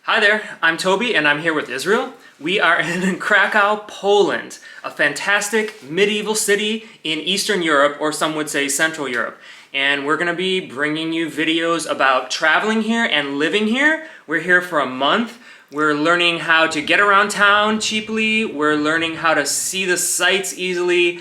Hi there, I'm Toby and I'm here with Israel. We are in Krakow, Poland, a fantastic medieval city in Eastern Europe, or some would say Central Europe. And we're gonna be bringing you videos about traveling here and living here. We're here for a month. We're learning how to get around town cheaply. We're learning how to see the sights easily.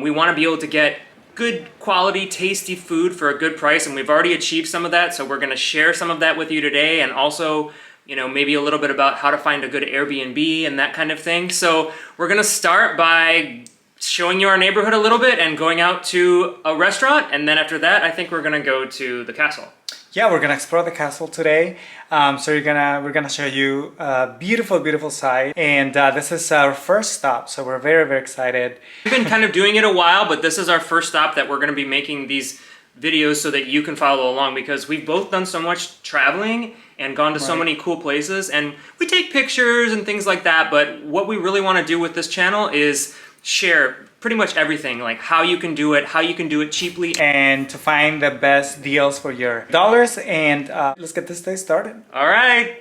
We wanna be able to get good quality, tasty food for a good price, and we've already achieved some of that, so we're gonna share some of that with you today, and also maybe a little bit about how to find a good Airbnb and that kind of thing. So we're gonna start by showing you our neighborhood a little bit and going out to a restaurant, and then after that I think we're gonna go to the castle. Yeah, we're gonna explore the castle today. So we're gonna show you a beautiful site, and this is our first stop, so we're very excited. We've been kind of doing it a while, but this is our first stop that we're gonna be making these videos so that you can follow along, because we've both done so much traveling and gone to so many cool places, and we take pictures and things like that, but what we really want to do with this channel is share pretty much everything, like how you can do it cheaply, and to find the best deals for your dollars. And let's get this day started. All right.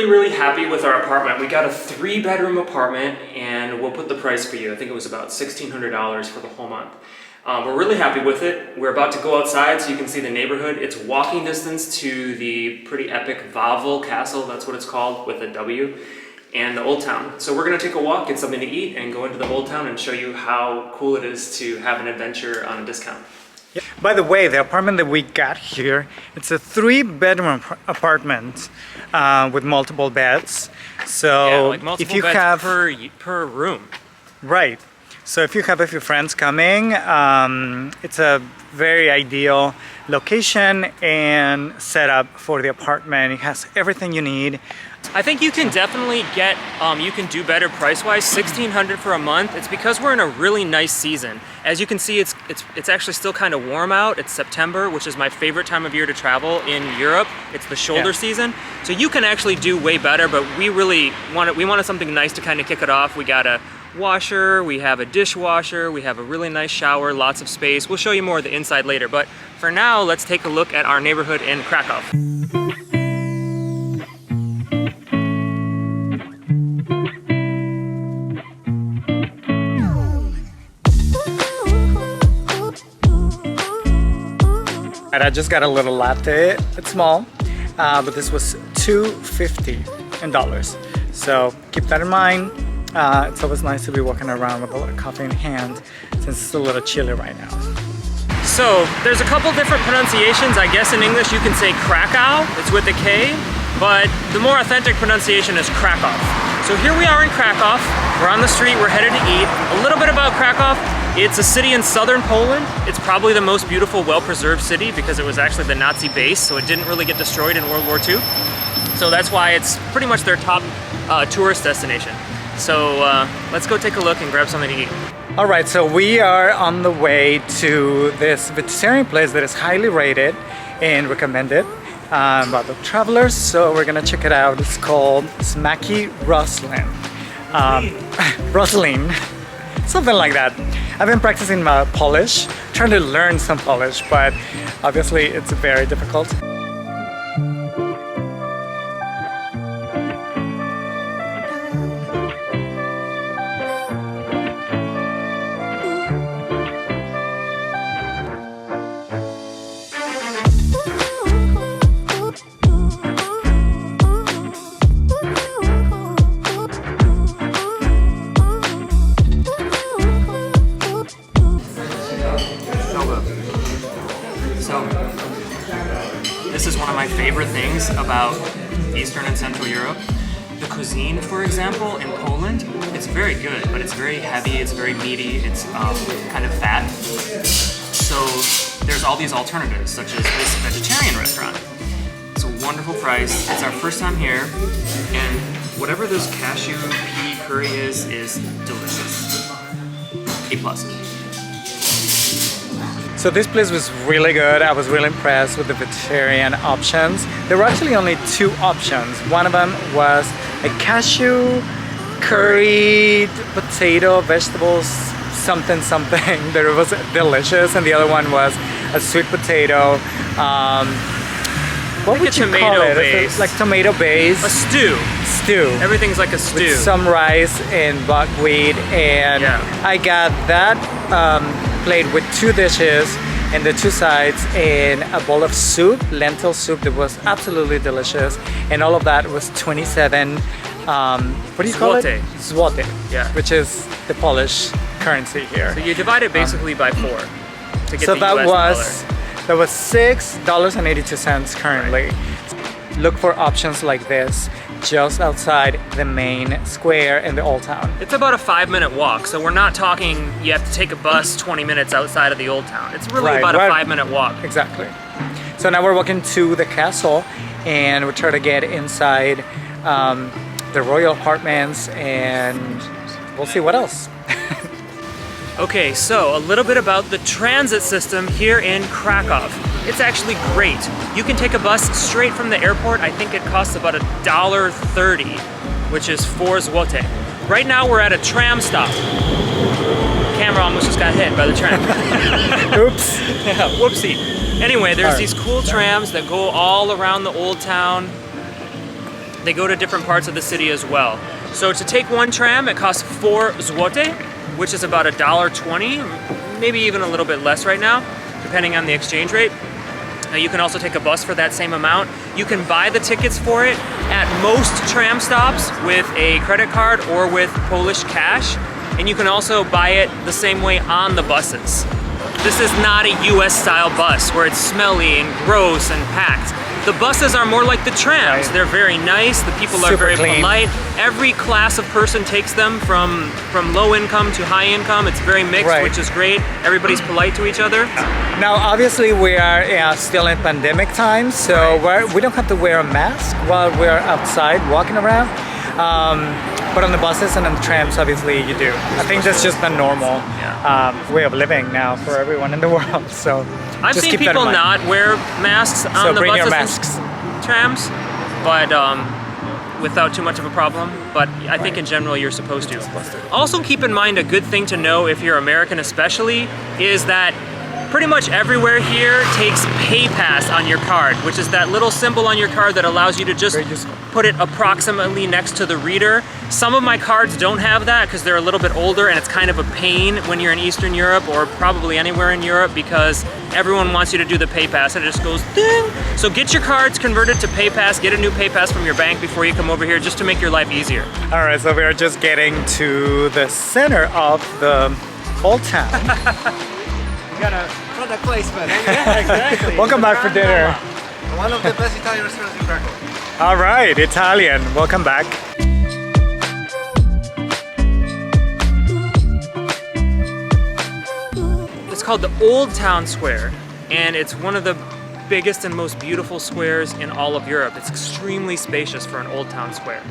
Really happy with our apartment. We got a 3-bedroom apartment, and we'll put the price for you. I think it was about $1,600 for the whole month. We're really happy with it. We're about to go outside so you can see the neighborhood. It's walking distance to the pretty epic Wawel Castle, that's what it's called, with a W, and the Old Town. So we're gonna take a walk, get something to eat, and go into the Old Town and show you how cool it is to have an adventure on a discount. By the way, the apartment that we got here, it's a 3-bedroom apartment with multiple beds. So yeah, like multiple if you beds have per room. Right. So if you have a few friends coming, it's a very ideal location and setup for the apartment. It has everything you need. I think you can definitely get, you can do better price-wise. $1,600 for a month. It's because we're in a really nice season. As you can see, it's actually still kind of warm out. It's September, which is my favorite time of year to travel in Europe. It's the shoulder season, so you can actually do way better. But we really wanted something nice to kind of kick it off. We got a washer, we have a dishwasher, we have a really nice shower, lots of space. We'll show you more of the inside later. But for now, let's take a look at our neighborhood in Krakow. I just got a little latte. It's small, but this was $2.50 in dollars. So keep that in mind. It's always nice to be walking around with a little coffee in hand, since it's a little chilly right now. So there's a couple different pronunciations. I guess in English you can say Krakow, it's with a K, but the more authentic pronunciation is Krakow. So here we are in Krakow. We're on the street, we're headed to eat. A little bit about Krakow. It's a city in southern Poland. It's probably the most beautiful, well-preserved city because it was actually the Nazi base, so it didn't really get destroyed in World War II. So that's why it's pretty much their top tourist destination. So let's go take a look and grab something to eat. All right, so we are on the way to this vegetarian place that is highly rated and recommended by the travelers. So we're gonna check it out. It's called Smaki Roslinne. Roslinne, something like that. I've been practicing my Polish, trying to learn some Polish, but obviously it's very difficult. This is one of my favorite things about Eastern and Central Europe. The cuisine, for example, in Poland, it's very good, but it's very heavy, it's very meaty, it's kind of fat. So there's all these alternatives, such as this vegetarian restaurant. It's wonderful price. It's our first time here, and whatever this cashew pea curry is delicious. A+. So this place was really good. I was really impressed with the vegetarian options. There were actually only 2 options. One of them was a cashew curried potato, vegetables, something that was delicious, and the other one was a sweet potato. What would you call it? Base. Like tomato base. A stew. Stew. Everything's like a stew. With some rice and buckwheat, and I got that plate with 2 dishes and the 2 sides and a bowl of soup, lentil soup that was absolutely delicious, and all of that was 27. What do you call it? Zloty. Yeah. Which is the Polish currency here. So you divide it basically by 4 to get so the that US dollar. That was $6.82 currently. Right. Look for options like this just outside the main square in the old town. It's about a 5-minute walk, so we're not talking you have to take a bus 20 minutes outside of the old town. It's really about a 5-minute walk. Exactly. So now we're walking to the castle, and we try to get inside the royal apartments, and we'll see what else. Okay, so a little bit about the transit system here in Krakow. It's actually great. You can take a bus straight from the airport. I think it costs about $1.30, which is 4 zloty. Right now we're at a tram stop. Camera almost just got hit by the tram. Oops. Yeah, whoopsie. Anyway, there's these cool trams that go all around the old town. They go to different parts of the city as well. So to take one tram, it costs 4 zloty, which is about $1.20, maybe even a little bit less right now, depending on the exchange rate. You can also take a bus for that same amount. You can buy the tickets for it at most tram stops with a credit card or with Polish cash. And you can also buy it the same way on the buses. This is not a US style bus where it's smelly and gross and packed. The buses are more like the trams. Right. They're very nice, the people are very polite. Every class of person takes them from low income to high income. It's very mixed, which is great. Everybody's polite to each other. Now, obviously, we are still in pandemic times, so we don't have to wear a mask while we're outside walking around. But on the buses and on the trams, obviously, you do. I think that's just the normal way of living now for everyone in the world. So I've seen people not wear masks on the buses and trams, but without too much of a problem. But I think in general you're supposed to. Also keep in mind, a good thing to know if you're American especially is that pretty much everywhere here takes PayPass on your card, which is that little symbol on your card that allows you to just put it approximately next to the reader. Some of my cards don't have that because they're a little bit older, and it's kind of a pain when you're in Eastern Europe or probably anywhere in Europe because everyone wants you to do the PayPass and it just goes ding. So get your cards converted to PayPass, get a new PayPass from your bank before you come over here just to make your life easier. All right, so we are just getting to the center of the old town. You got a product placement. Yeah, exactly. Welcome back for dinner. One of the best Italian restaurants in Krakow. All right, Italian. Welcome back. It's called the Old Town Square, and it's one of the biggest and most beautiful squares in all of Europe. It's extremely spacious for an old town square.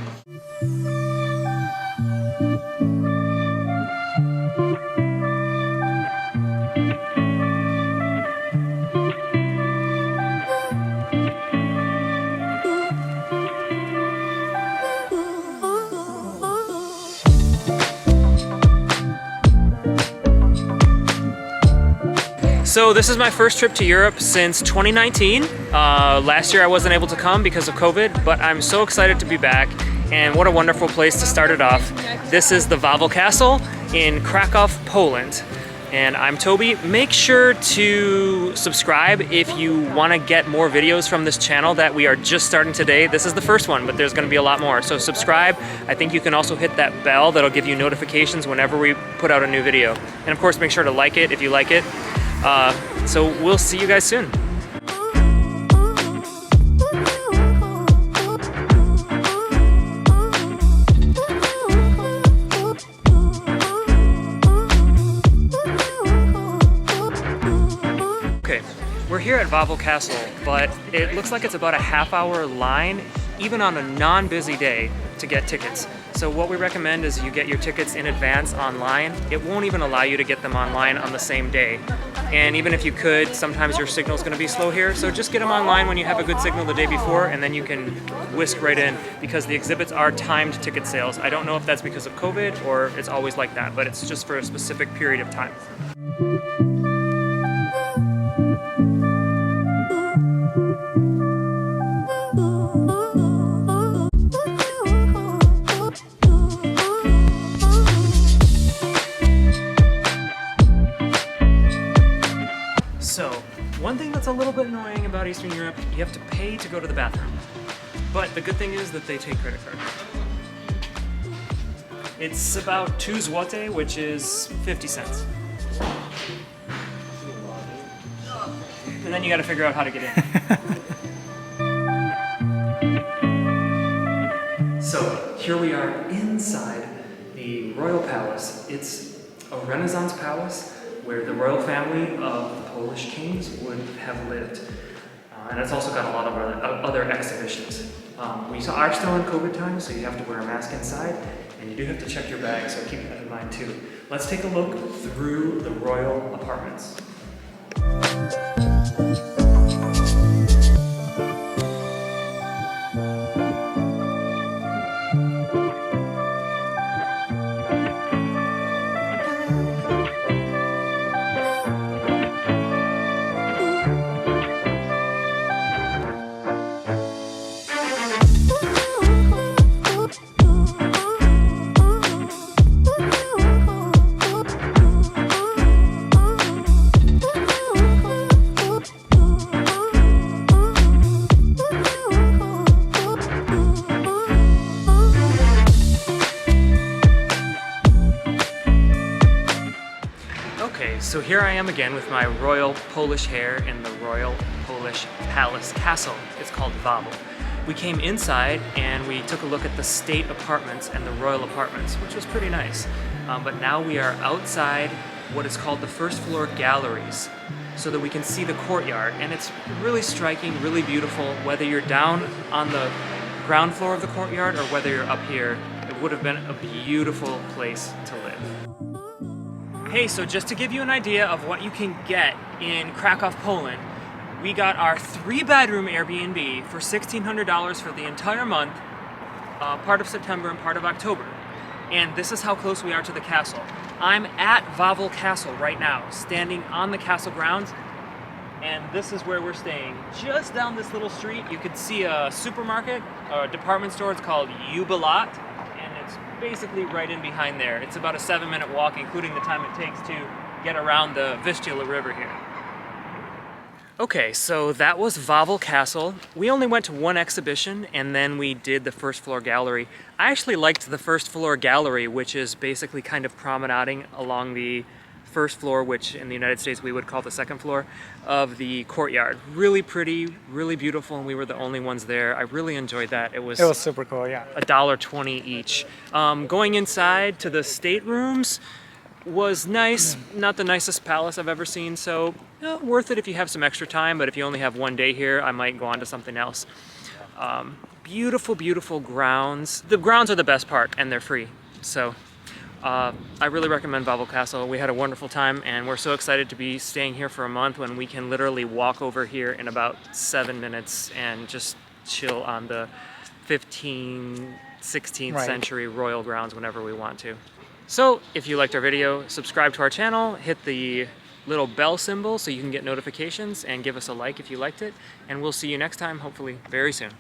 So this is my first trip to Europe since 2019. Last year I wasn't able to come because of COVID, but I'm so excited to be back, and what a wonderful place to start it off. This is the Wawel Castle in Krakow, Poland. And I'm Toby. Make sure to subscribe if you want to get more videos from this channel that we are just starting today. This is the first one, but there's going to be a lot more. So subscribe. I think you can also hit that bell that'll give you notifications whenever we put out a new video. And of course, make sure to like it if you like it. So we'll see you guys soon. Okay, we're here at Wawel Castle, but it looks like it's about a half-hour line, even on a non-busy day, to get tickets. So what we recommend is you get your tickets in advance online. It won't even allow you to get them online on the same day. And even if you could, sometimes your signal's gonna be slow here, so just get them online when you have a good signal the day before, and then you can whisk right in, because the exhibits are timed ticket sales. I don't know if that's because of COVID or it's always like that, but it's just for a specific period of time. So, one thing that's a little bit annoying about Eastern Europe, you have to pay to go to the bathroom. But the good thing is that they take credit card. It's about 2 zloty, which is 50 cents. And then you gotta figure out how to get in. So, here we are inside the Royal Palace. It's a Renaissance palace where the royal family of the Polish kings would have lived. And it's also got a lot of other exhibitions. We are still in COVID time, so you have to wear a mask inside, and you do have to check your bag, so keep that in mind too. Let's take a look through the royal apartments. So here I am again with my royal Polish hair in the Royal Polish Palace Castle. It's called Wawel. We came inside and we took a look at the state apartments and the royal apartments, which was pretty nice. But now we are outside what is called the first floor galleries, so that we can see the courtyard. And it's really striking, really beautiful. Whether you're down on the ground floor of the courtyard or whether you're up here, it would have been a beautiful place to live. Hey, so just to give you an idea of what you can get in Krakow, Poland, we got our 3-bedroom Airbnb for $1,600 for the entire month, part of September and part of October. And this is how close we are to the castle. I'm at Volvo Castle right now, standing on the castle grounds, and this is where we're staying. Just down this little street, you could see a supermarket, a department store. It's called Jubilat. It's basically right in behind there. It's about a 7-minute walk, including the time it takes to get around the Vistula River here. Okay, so that was Wawel Castle. We only went to one exhibition, and then we did the first floor gallery. I actually liked the first floor gallery, which is basically kind of promenading along the first floor, which in the United States we would call the second floor, of the courtyard. Really pretty, really beautiful, and we were the only ones there. I really enjoyed that. It was super cool, yeah. $1.20 each. Going inside to the staterooms was nice. Not the nicest palace I've ever seen, so worth it if you have some extra time, but if you only have one day here, I might go on to something else. Beautiful, beautiful grounds. The grounds are the best part, and they're free. So I really recommend Wawel Castle. We had a wonderful time, and we're so excited to be staying here for a month when we can literally walk over here in about 7 minutes and just chill on the 15th, 16th century royal grounds whenever we want to. So if you liked our video, subscribe to our channel, hit the little bell symbol so you can get notifications, and give us a like if you liked it, and we'll see you next time, hopefully very soon.